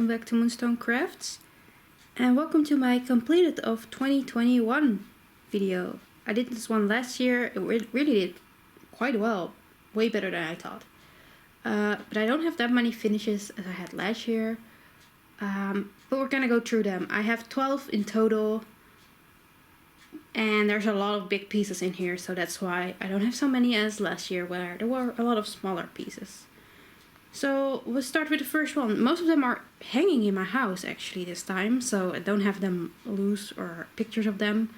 welcome back to Moonstone Crafts, and welcome to my completed of 2021 video. I did this one last year. It really did quite well, way better than I thought. But I don't have that many finishes as I had last year, but we're gonna go through them. I have 12 in total, and there's a lot of big pieces in here, so that's why I don't have so many as last year where there were a lot of smaller pieces. So we'll start with the first one. Most of them are hanging in my house actually this time, so I don't have them loose or pictures of them.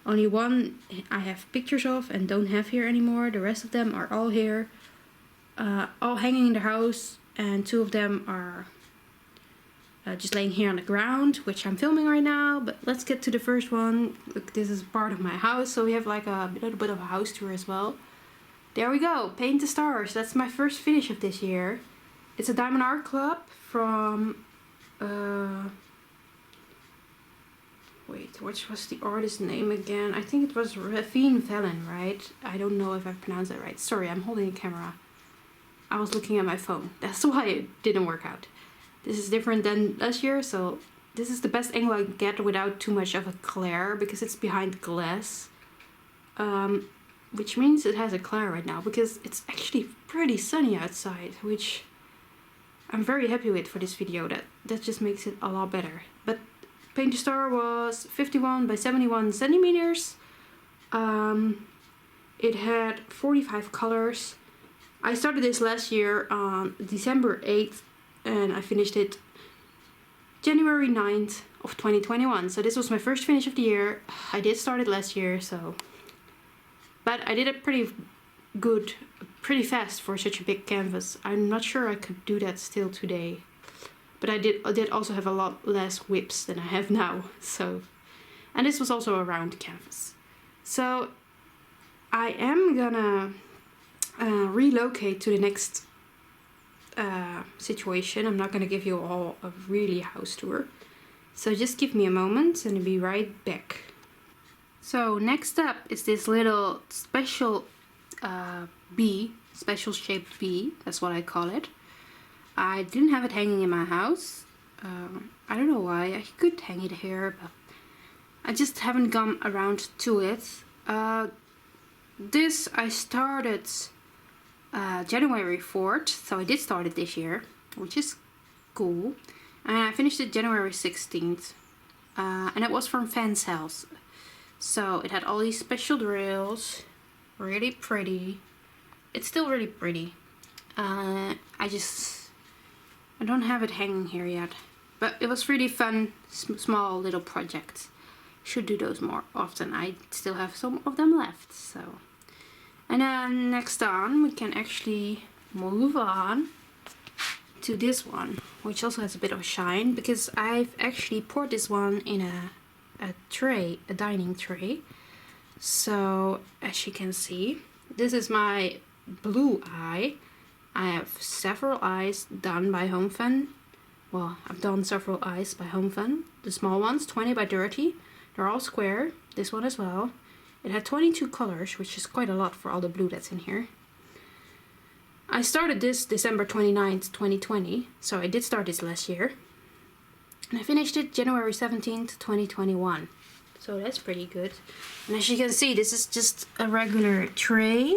Only one I have pictures of and don't have here anymore. The rest of them are all here, all hanging in the house, and two of them are just laying here on the ground, which I'm filming right now. But let's get to the first one. Look, this is part of my house, so we have like a little bit of a house tour as well. There we go, Paint the Stars. That's my first finish of this year. It's a Diamond Art Club from, wait, which was the artist's name again? I think it was Gypsy Violet, right? I don't know if I pronounced that right. Sorry, I'm holding a camera. I was looking at my phone. That's why it didn't work out. This is different than last year, so this is the best angle I can get without too much of a glare, because it's behind glass. Which means it has a glare right now, because it's actually pretty sunny outside, which I'm very happy with for this video. That just makes it a lot better. But Paint the Star was 51 by 71 centimeters. It had 45 colors. I started this last year on December 8th and I finished it January 9th of 2021. So this was my first finish of the year. I did start it last year, but I did it pretty fast for such a big canvas. I'm not sure I could do that still today, but I did also have a lot less whips than I have now. So, and this was also a round canvas. So I am gonna relocate to the next situation. I'm not gonna give you all a really house tour, so just give me a moment and I'll be right back. So next up is this little special bee, special shaped bee, that's what I call it. I didn't have it hanging in my house. I don't know why. I could hang it here, but I just haven't gone around to it. This I started January 4th, so I did start it this year, which is cool. And I finished it January 16th, and it was from Fan's house. So it had all these special drills, really pretty. It's still really pretty. I don't have it hanging here yet, but it was really fun, small little projects. Should do those more often. I still have some of them left. So, and then next on we can actually move on to this one, which also has a bit of shine, because I've actually poured this one in a tray, a dining tray. So as you can see, this is my blue eye. I have several eyes done by Home Fun. Well, I've done several eyes by Home Fun. The small ones, 20 by 30. They're all square. This one as well. It had 22 colors, which is quite a lot for all the blue that's in here. I started this December 29th, 2020. So I did start this last year. And I finished it January 17th, 2021. So that's pretty good. And as you can see, this is just a regular tray.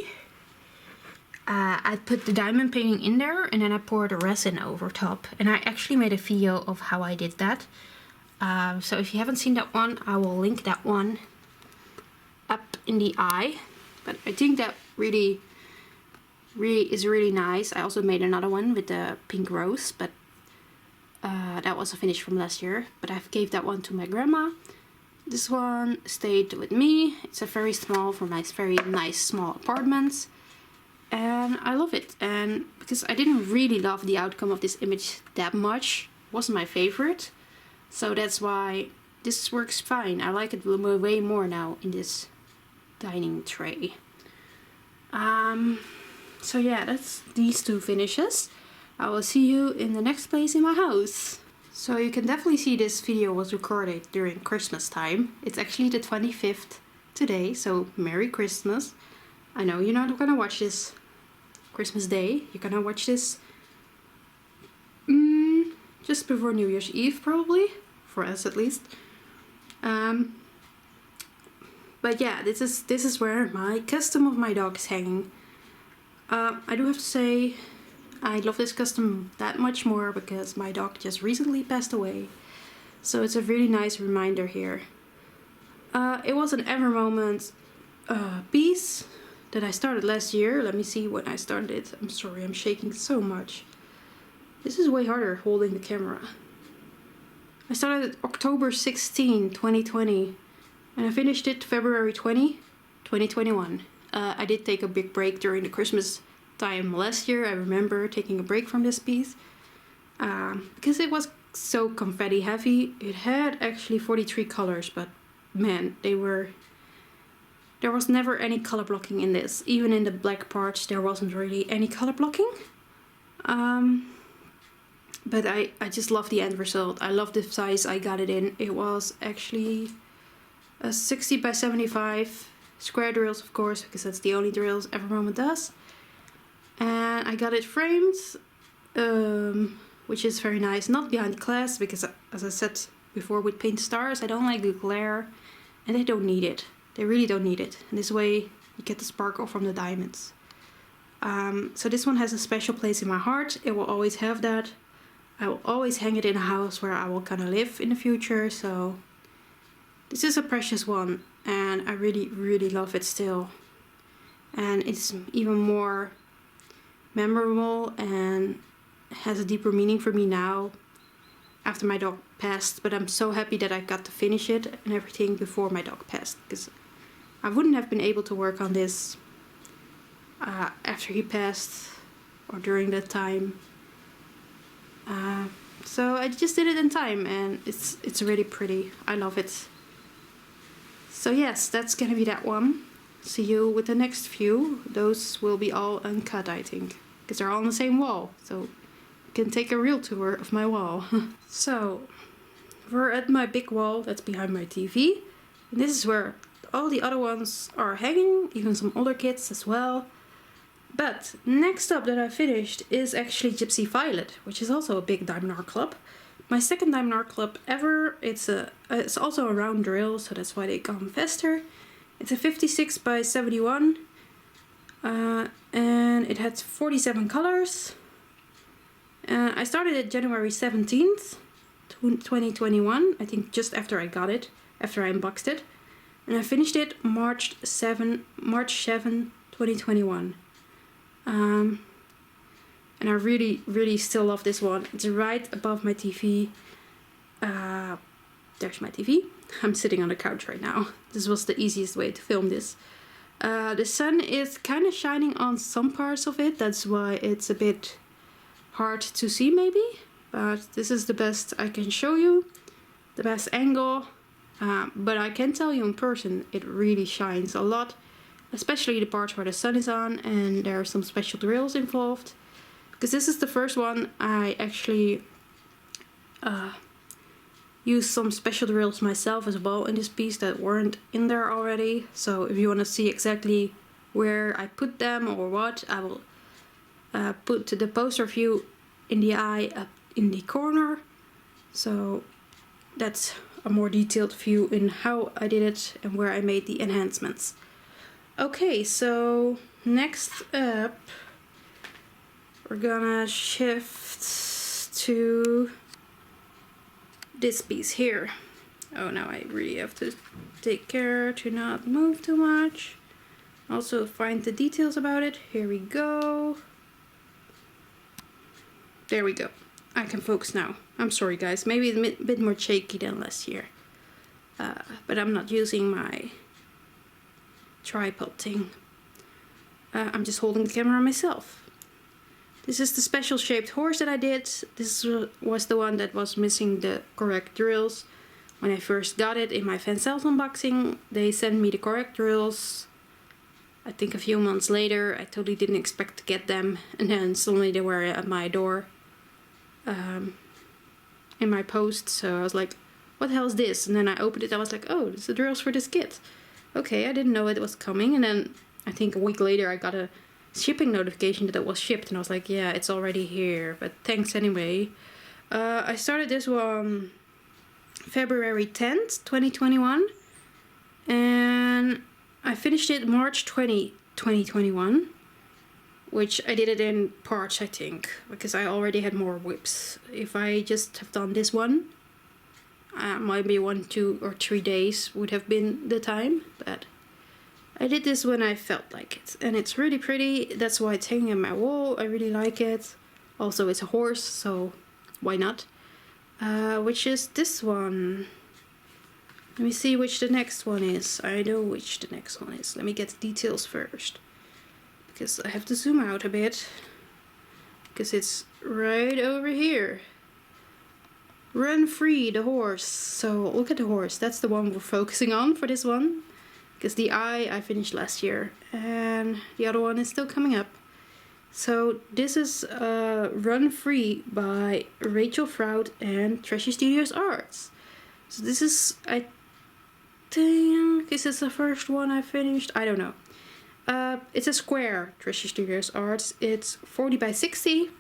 I put the diamond painting in there, and then I poured the resin over top. And I actually made a video of how I did that. So if you haven't seen that one, I will link that one up in the eye. But I think that really is really nice. I also made another one with the pink rose, but that was a finish from last year. But I gave that one to my grandma. This one stayed with me. It's a very small, for my very nice small apartment. And I love it. And because I didn't really love the outcome of this image that much, it wasn't my favorite. So that's why this works fine. I like it way more now in this dining tray. So yeah, that's these two finishes. I will see you in the next place in my house. So you can definitely see this video was recorded during Christmas time. It's actually the 25th today, so Merry Christmas. I know you're not gonna watch this Christmas Day. You're gonna watch this just before New Year's Eve probably, for us at least. But yeah, this is where my custom of my dog is hanging. I do have to say, I love this custom that much more because my dog just recently passed away. So it's a really nice reminder here. It was an Ever Moment piece that I started last year. Let me see when I started it. I'm sorry, I'm shaking so much. This is way harder holding the camera. I started October 16, 2020. And I finished it February 20, 2021. I did take a big break during the Christmas time last year. I remember taking a break from this piece. Because it was so confetti heavy. It had actually 43 colors, but man, there was never any color blocking in this. Even in the black parts, there wasn't really any color blocking. But I just love the end result. I love the size I got it in. It was actually a 60 by 75 square drills, of course, because that's the only drills Ever Moment does. And I got it framed, which is very nice. Not behind glass, because as I said before with paint stars, I don't like the glare, and they don't need it. They really don't need it. And this way you get the sparkle from the diamonds. So this one has a special place in my heart. It will always have that. I will always hang it in a house where I will kind of live in the future, so this is a precious one, and I really, really love it still. And it's even more memorable and has a deeper meaning for me now after my dog passed. But I'm so happy that I got to finish it and everything before my dog passed, because I wouldn't have been able to work on this after he passed or during that time. So I just did it in time, and it's really pretty. I love it. So yes, that's gonna be that one. See you with the next few. Those will be all uncut, I think, because they're all on the same wall. So you can take a real tour of my wall. So we're at my big wall that's behind my TV. And this is where all the other ones are hanging, even some older kits as well. But next up that I finished is actually Gypsy Violet, which is also a big diamond art club. My second diamond art club ever. It's also a round drill, so that's why they come faster. It's a 56 by 71, and it had 47 colors. I started it January 17th, 2021. I think just after I got it, after I unboxed it, and I finished it March 7, 2021. And I really, really still love this one. It's right above my TV. There's my TV. I'm sitting on the couch right now. This was the easiest way to film this. The sun is kind of shining on some parts of it. That's why it's a bit hard to see maybe. But this is the best I can show you. The best angle. But I can tell you in person, it really shines a lot. Especially the parts where the sun is on and there are some special drills involved. Because this is the first one I actually used some special drills myself as well in this piece that weren't in there already. So if you want to see exactly where I put them or what, I will put the poster view in the eye up in the corner. So that's a more detailed view in how I did it and where I made the enhancements. Okay, so next up we're gonna shift to this piece here. Oh, now I really have to take care to not move too much. Also find the details about it. Here we go. There we go. I can focus now. I'm sorry guys, maybe it's a bit more shaky than last year. But I'm not using my tripod thing. I'm just holding the camera myself. This is the special shaped horse that I did. This was the one that was missing the correct drills. When I first got it in my Van Zelfs unboxing, they sent me the correct drills. I think a few months later. I totally didn't expect to get them, and then suddenly they were at my door in my post. So I was like, what the hell is this? And then I opened it. I was like, oh, this is the drills for this kit. Okay, I didn't know it was coming. And then I think a week later I got a shipping notification that it was shipped, and I was like, yeah, it's already here, but thanks anyway. I started this one February 10th, 2021. And I finished it March 20, 2021. Which I did it in parts, I think, because I already had more whips. If I just have done this one, maybe 1, 2 or 3 days would have been the time, but I did this when I felt like it. And it's really pretty, that's why it's hanging on my wall. I really like it. Also, it's a horse, so why not? Which is this one. Let me see which the next one is. I know which the next one is. Let me get the details first, because I have to zoom out a bit, because it's right over here. Run Free, the horse. So look at the horse, that's the one we're focusing on for this one, because the eye I finished last year and the other one is still coming up. So this is Run Free by Rachel Froud and Trashy Studios Arts. So this is, I think, is this the first one I finished? I don't know. It's a square Trashy Studios Arts. It's 40 by 60.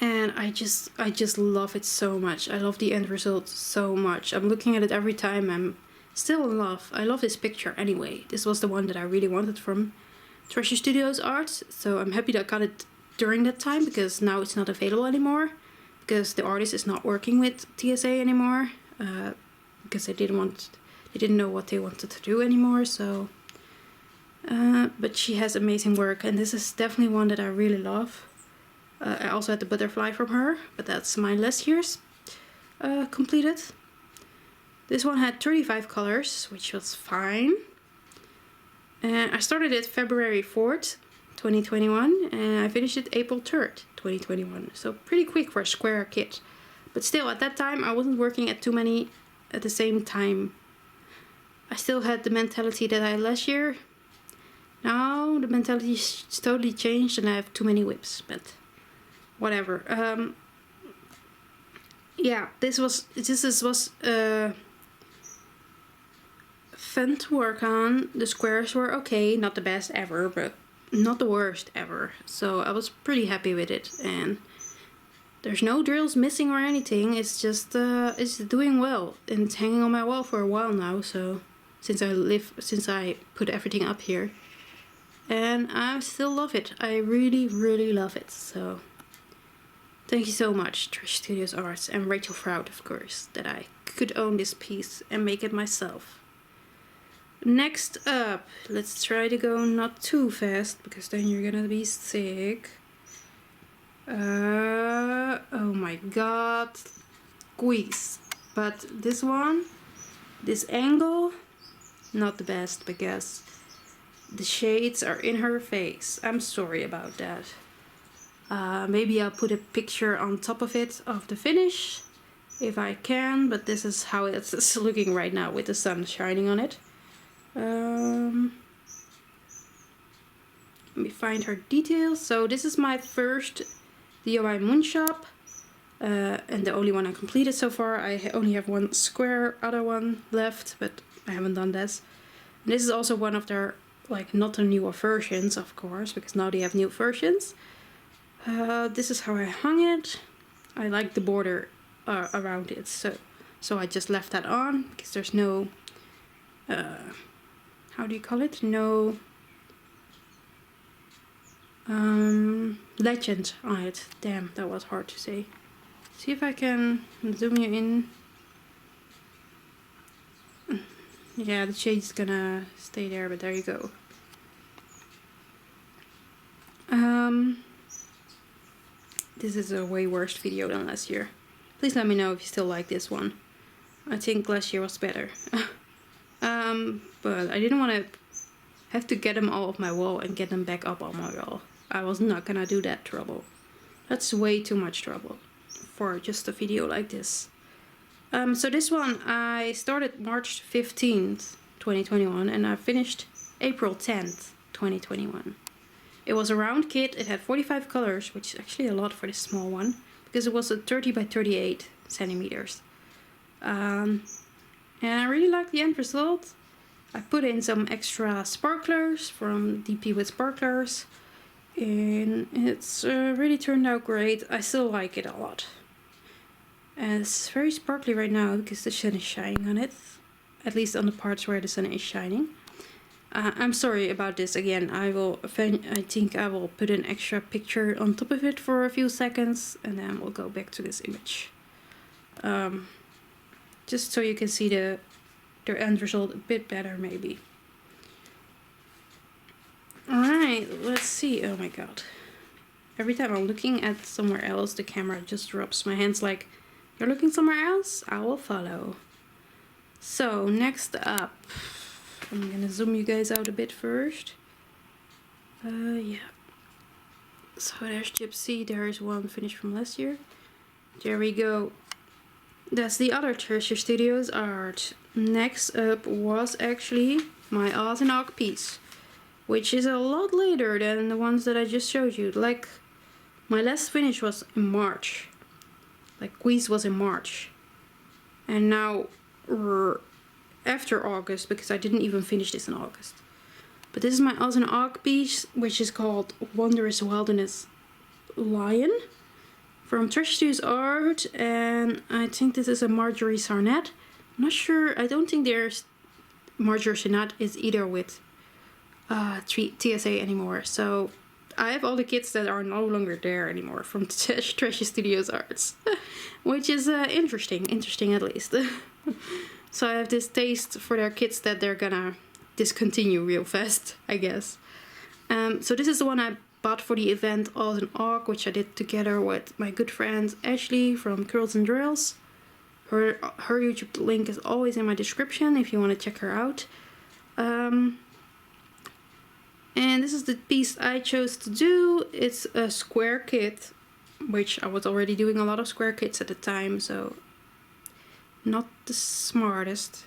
And I just love it so much. I love the end result so much. I'm looking at it every time. I'm still in love. I love this picture anyway. This was the one that I really wanted from Trashy Studios Arts. So I'm happy that I got it during that time, because now it's not available anymore. Because the artist is not working with TSA anymore. Because they didn't know what they wanted to do anymore. So, but she has amazing work, and this is definitely one that I really love. I also had the butterfly from her, but that's my last year's completed. This one had 35 colors, which was fine. And I started it February 4th, 2021, and I finished it April 3rd, 2021. So pretty quick for a square kit. But still, at that time, I wasn't working at too many at the same time. I still had the mentality that I had last year. Now the mentality's totally changed and I have too many whips, but whatever. Yeah, this was fun to work on. The squares were okay, not the best ever, but not the worst ever. So I was pretty happy with it, and there's no drills missing or anything. It's just it's doing well, and it's hanging on my wall for a while now. So since I put everything up here, and I still love it. I really, really love it. So thank you so much, Trashy Studios Arts and Rachel Froud, of course, that I could own this piece and make it myself. Next up, let's try to go not too fast, because then you're gonna be sick. Oh my god, squeeze. But this one, this angle, not the best, because the shades are in her face. I'm sorry about that. Maybe I'll put a picture on top of it of the finish, if I can, but this is how it's looking right now with the sun shining on it. Let me find her details. So this is my first DIY moon shop, and the only one I completed so far. I only have one square other one left, but I haven't done this. And this is also one of their, like, not the newer versions, of course, because now they have new versions. This is how I hung it. I like the border around it, so I just left that on, because there's no how do you call it? No legend on it. Damn, that was hard to say. See if I can zoom you in. Yeah, the shade's gonna stay there, but there you go. This is a way worse video than last year. Please let me know if you still like this one. I think last year was better. But I didn't want to have to get them all off my wall and get them back up on my wall. I was not gonna do that trouble. That's way too much trouble for just a video like this. So this one I started March 15th, 2021, and I finished April 10th, 2021. It was a round kit. It had 45 colors, which is actually a lot for this small one, because it was a 30 by 38 centimeters. And I really like the end result. I put in some extra sparklers from DP with Sparklers, and it's really turned out great. I still like it a lot. And it's very sparkly right now because the sun is shining on it. At least on the parts where the sun is shining. I'm sorry about this again. I think I will put an extra picture on top of it for a few seconds. And then we'll go back to this image. Just so you can see the end result a bit better maybe. Alright, let's see. Oh my god. Every time I'm looking at somewhere else, the camera just drops. My hand's like, you're looking somewhere else? I will follow. So, next up. I'm gonna zoom you guys out a bit first. Yeah. So there's Gypsy. There's one finished from last year. There we go. That's the other Treasure Studios art. Next up was actually my Oz and Og piece. Which is a lot later than the ones that I just showed you. Like, my last finish was in March. Like, Quiz was in March. And now we're after August, because I didn't even finish this in August. But this is my Oz and Og piece, which is called Wondrous Wilderness Lion. From Treasure Studios Art. And I think this is a Marjorie Sarnett. I'm not sure. I don't think there's Marjorie Sarnett is either with TSA anymore. So I have all the kits that are no longer there anymore from Treasure Studios Arts. Which is interesting at least. So I have this taste for their kits that they're gonna discontinue real fast, I guess. So this is the one I bought for the event Oz and Og, which I did together with my good friend Ashley from Curls and Drills. Her YouTube link is always in my description if you want to check her out. And this is the piece I chose to do. It's a square kit, which I was already doing a lot of square kits at the time, so not the smartest.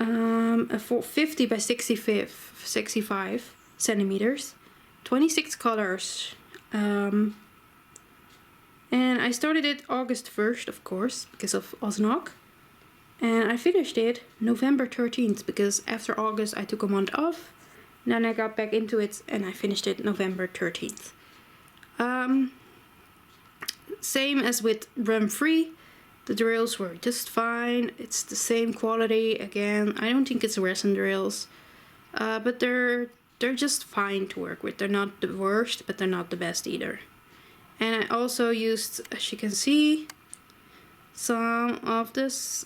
A 50 by 65 centimeters, 26 colors. And I started it August 1st, of course, because of Oz and Og. And I finished it November 13th, because after August I took a month off. Then I got back into it and I finished it November 13th. Same as with Rum Free. The drills were just fine. It's the same quality. Again, I don't think it's resin drills. But they're just fine to work with. They're not the worst, but they're not the best either. And I also used, as you can see, some of this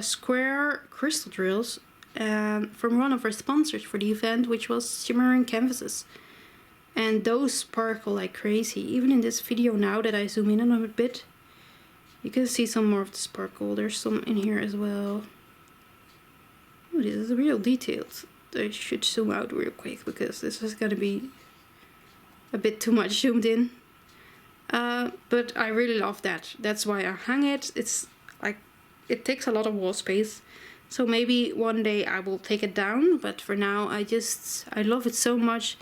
square crystal drills from one of our sponsors for the event, which was Shimmering Canvases. And those sparkle like crazy. Even in this video now that I zoom in on a bit, you can see some more of the sparkle. There's some in here as well. Oh, this is real detailed. I should zoom out real quick because this is gonna be a bit too much zoomed in. But I really love that. That's why I hung it. It's like, it takes a lot of wall space. So maybe one day I will take it down, but for now I love it so much.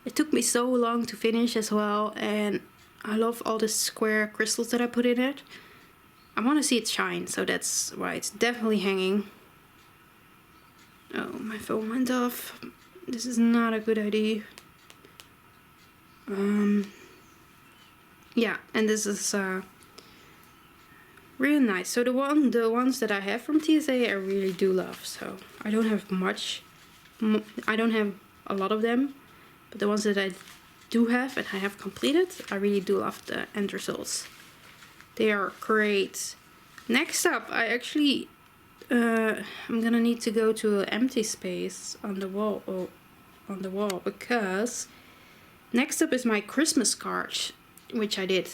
It took me so long to finish as well, and I love all the square crystals that I put in it. I want to see it shine, so that's why it's definitely hanging. Oh, my phone went off. This is not a good idea. Yeah, and this is really nice. So the ones that I have from TSA I really do love. So I don't have much. I don't have a lot of them, but the ones that I do have and I have completed, I really do love the end results. They are great. Next up, I actually I'm gonna need to go to an empty space on the wall because next up is my Christmas card, which I did.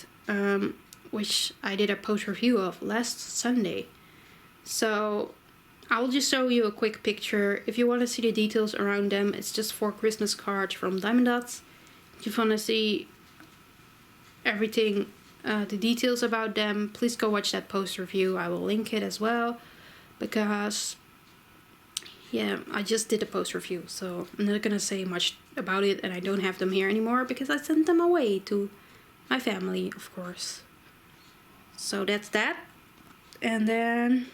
Which I did a post review of last Sunday. So I'll just show you a quick picture. If you want to see the details around them, it's just 4 Christmas cards from Diamond Dots. If you want to see everything, the details about them, please go watch that post review. I will link it as well, because yeah, I just did a post review, so I'm not gonna say much about it, and I don't have them here anymore because I sent them away to my family, of course. So that's that. And then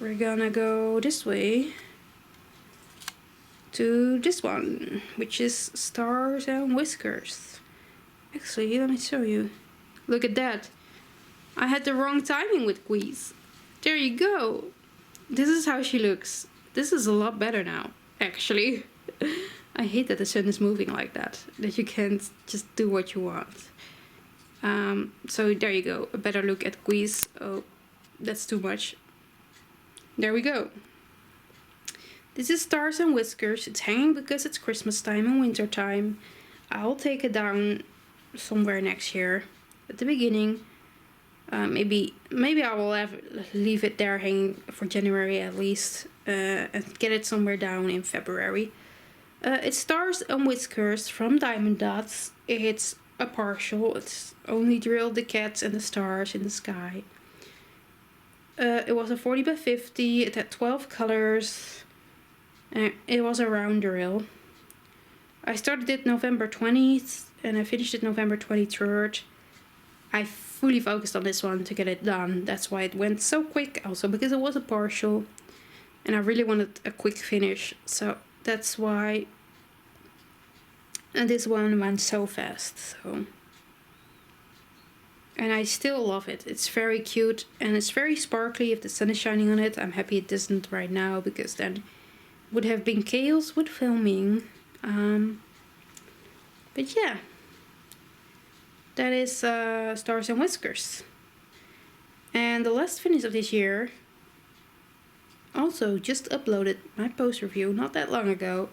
we're gonna go this way to this one, which is Stars and Whiskers. Actually, let me show you. Look at that. I had the wrong timing with Quiz. There you go. This is how she looks. This is a lot better now, actually. I hate that the sun is moving like that. That you can't just do what you want. So there you go. A better look at Quiz. Oh, that's too much. There we go. This is Stars and Whiskers. It's hanging because it's Christmas time and winter time. I'll take it down somewhere next year. At the beginning. Maybe I will leave it there hanging for January at least. And get it somewhere down in February. It's Stars and Whiskers from Diamond Dots. It's a partial. It's only drilled the cats and the stars in the sky. It was a 40 by 50. It had 12 colors. It was a round drill. I started it November 20th and I finished it November 23rd. I fully focused on this one to get it done. That's why it went so quick, also because it was a partial. And I really wanted a quick finish. So that's why this one went so fast. So. And I still love it. It's very cute and it's very sparkly if the sun is shining on it. I'm happy it isn't right now because then would have been chaos with filming. But yeah, that is Stars and Whiskers. And the last finish of this year, also just uploaded my post review not that long ago.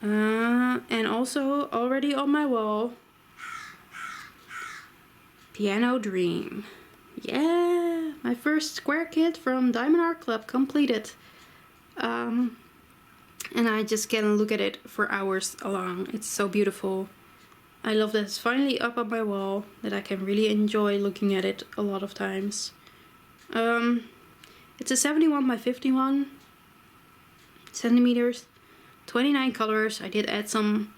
And also already on my wall, Piano Dream. Yeah, my first square kit from Diamond Art Club completed. And I just can look at it for hours along. It's so beautiful. I love that it's finally up on my wall, that I can really enjoy looking at it a lot of times. It's a 71 by 51 centimeters, 29 colors. I did add some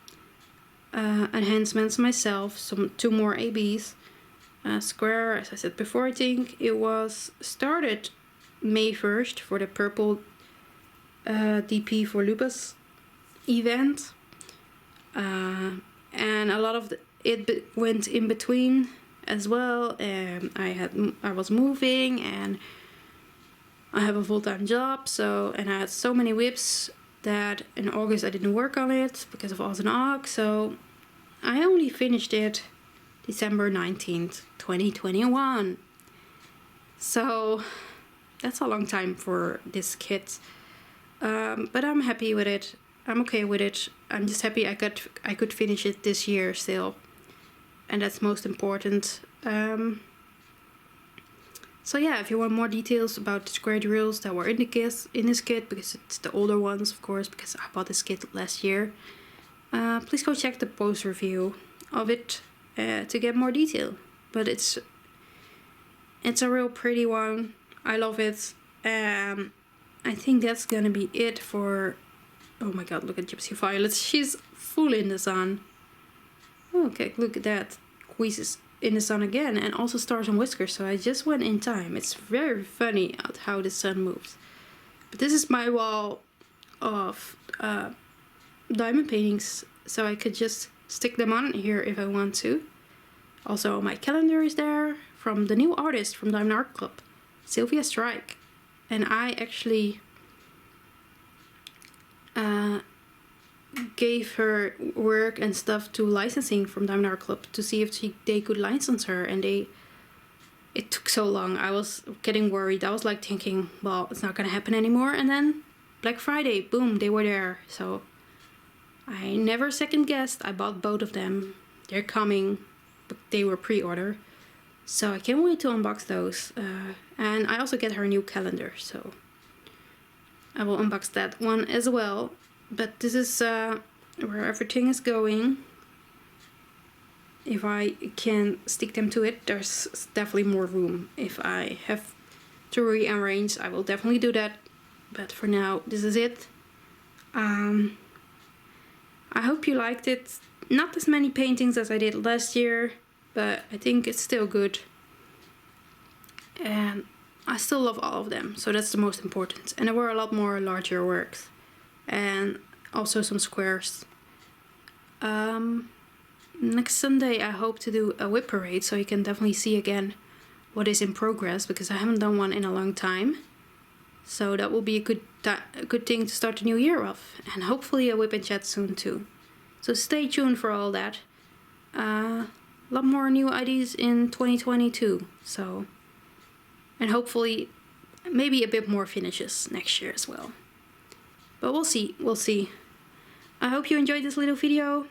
enhancements myself, two more ABs. Square, as I said before, I think it was started May 1st for the purple DP for Lupus event. And a lot of it went in between as well. I was moving and I have a full-time job, and I had so many whips that in August I didn't work on it because of Oz and Og, so I only finished it December 19th, 2021. So that's a long time for this kit. But I'm happy with it. I'm okay with it. I'm just happy I could finish it this year still. And that's most important. So yeah, if you want more details about the square drills that were in this kit, because it's the older ones, of course, because I bought this kit last year, please go check the post review of it to get more detail. But it's a real pretty one. I love it. I think that's gonna be it for... Oh my god, look at Gypsy Violet. She's full in the sun. Okay, look at that. Quiz is in the sun again, and also Stars and Whiskers, so I just went in time. It's very funny how the sun moves. But this is my wall of diamond paintings, so I could just stick them on here if I want to. Also, my calendar is there from the new artist from Diamond Art Club, Sylvia Strike. And I actually gave her work and stuff to licensing from Diamond Art Club to see if they could license her, and it took so long. I was getting worried. I was like thinking, well, it's not gonna happen anymore. And then Black Friday, boom, they were there. So I never second guessed. I bought both of them. They're coming, but they were pre-order. So I can't wait to unbox those. And I also get her new calendar, so I will unbox that one as well. But this is where everything is going. If I can stick them to it, there's definitely more room. If I have to rearrange, I will definitely do that. But for now, this is it. I hope you liked it. Not as many paintings as I did last year, but I think it's still good. And I still love all of them, so that's the most important. And there were a lot more larger works. And also some squares. Next Sunday I hope to do a whip parade, so you can definitely see again what is in progress, because I haven't done one in a long time. So that will be a good thing to start the new year off. And hopefully a whip and chat soon too. So stay tuned for all that. A lot more new ideas in 2022. So, and hopefully maybe a bit more finishes next year as well. But we'll see, we'll see. I hope you enjoyed this little video.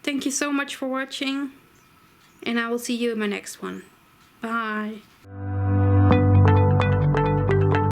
Thank you so much for watching. And I will see you in my next one. Bye.